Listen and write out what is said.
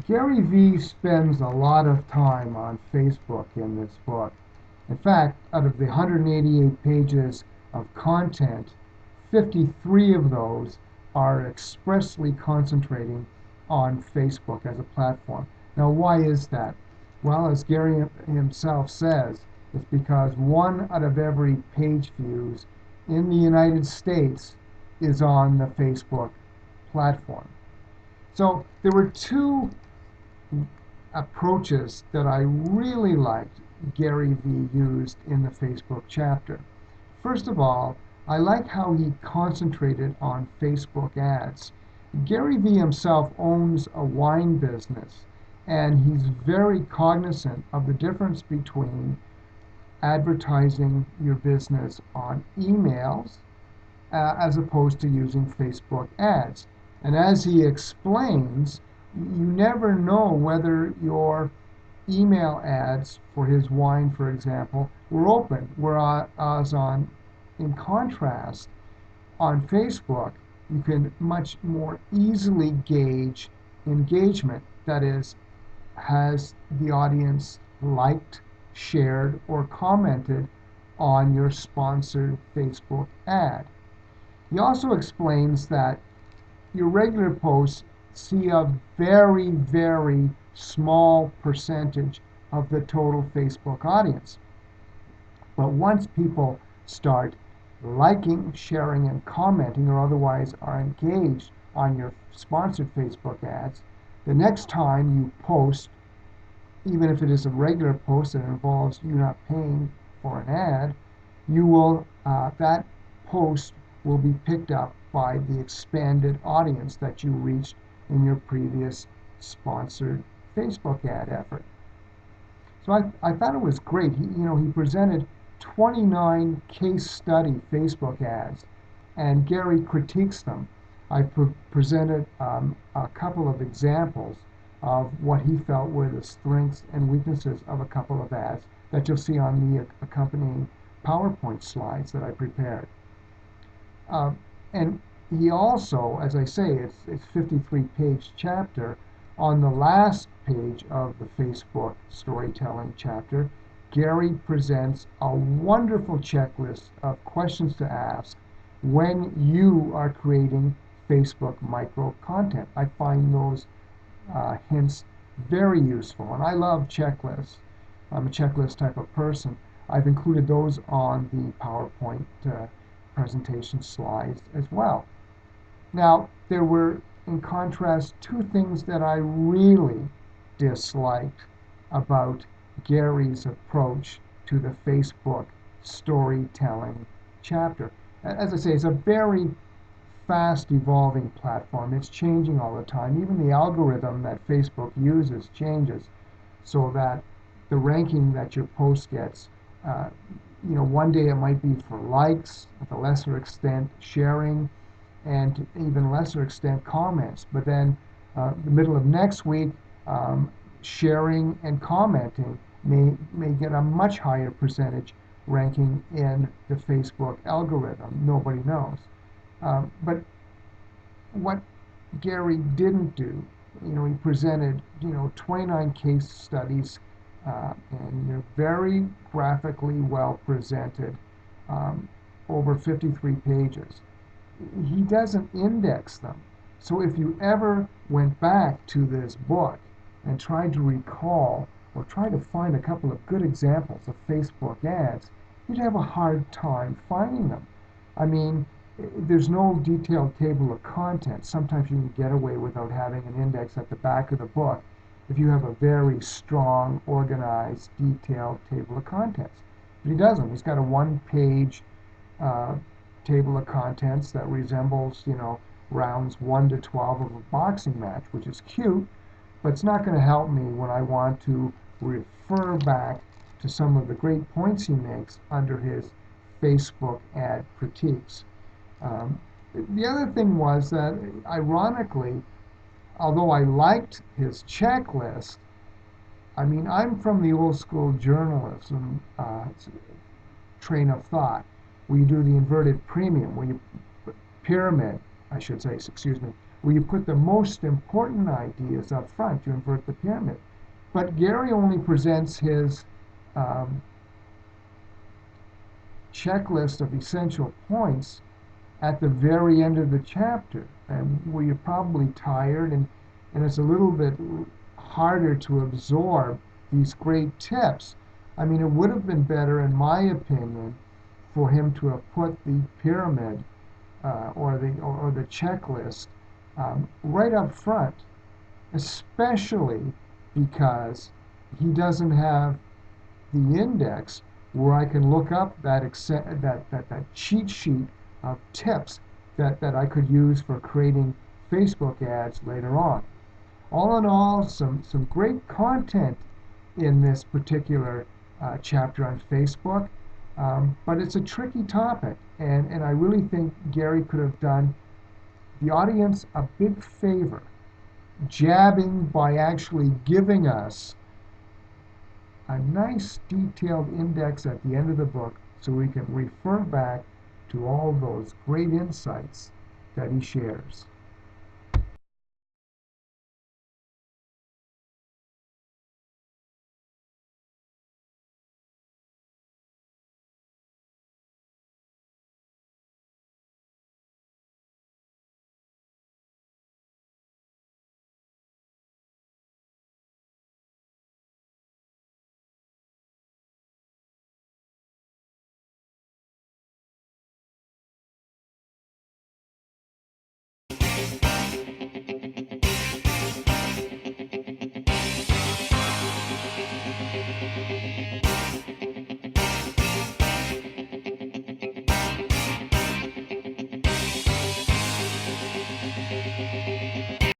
Gary Vee spends a lot of time on Facebook in this book. In fact, out of the 188 pages of content, 53 of those are expressly concentrating on Facebook as a platform. Now, why is that? Well, as Gary himself says, it's because one out of every page views in the United States is on the Facebook platform. So there were two approaches that I really liked Gary Vee used in the Facebook chapter. First of all, I like how he concentrated on Facebook ads. Gary Vee himself owns a wine business, and he's very cognizant of the difference between advertising your business on emails as opposed to using Facebook ads. And as he explains, you never know whether your email ads for his wine, for example, were open. Whereas in contrast, on Facebook, you can much more easily gauge engagement. That is, has the audience liked, shared, or commented on your sponsored Facebook ad? He also explains that your regular posts see a very, very small percentage of the total Facebook audience. But once people start liking, sharing, and commenting, or otherwise are engaged on your sponsored Facebook ads, the next time you post, even if it is a regular post that involves you not paying for an ad, that post will be picked up by the expanded audience that you reached in your previous sponsored Facebook ad effort. So I thought it was great. He presented 29 case study Facebook ads, and Gary critiques them. I presented a couple of examples of what he felt were the strengths and weaknesses of a couple of ads that you'll see on the accompanying PowerPoint slides that I prepared. And he also, as I say, it's 53-page chapter. On the last page of the Facebook storytelling chapter, Gary presents a wonderful checklist of questions to ask when you are creating Facebook micro content. I find those hints very useful, and I love checklists. I'm a checklist type of person. I've included those on the PowerPoint presentation slides as well. Now, there were, in contrast, two things that I really disliked about Gary's approach to the Facebook storytelling chapter. As I say, it's a very fast evolving platform. It's changing all the time. Even the algorithm that Facebook uses changes so that the ranking that your post gets, one day it might be for likes, to a lesser extent sharing, and to even lesser extent comments. But then the middle of next week, sharing and commenting may get a much higher percentage ranking in the Facebook algorithm. Nobody knows. But what Gary didn't do, he presented, 29 case studies, and they're very graphically well presented, over 53 pages. He doesn't index them. So if you ever went back to this book and tried to recall or try to find a couple of good examples of Facebook ads, you'd have a hard time finding them. I mean, there's no detailed table of contents. Sometimes you can get away without having an index at the back of the book if you have a very strong, organized, detailed table of contents. But he doesn't. He's got a one-page table of contents that resembles, rounds 1 to 12 of a boxing match, which is cute, but it's not going to help me when I want to refer back to some of the great points he makes under his Facebook ad critiques. The other thing was that, ironically, although I liked his checklist, I mean, I'm from the old school journalism train of thought, where you do the inverted premium, where you pyramid, I should say, excuse me, where you put the most important ideas up front. You invert the pyramid. But Gary only presents his checklist of essential points at the very end of the chapter, and where you're probably tired and it's a little bit harder to absorb these great tips. I mean, it would have been better, in my opinion, for him to have put the pyramid or the checklist right up front, especially because he doesn't have the index where I can look up that cheat sheet of tips that I could use for creating Facebook ads later on. All in all, some great content in this particular chapter on Facebook, but it's a tricky topic, and I really think Gary could have done the audience a big favor, jabbing by actually giving us a nice detailed index at the end of the book so we can refer back to all those great insights that he shares.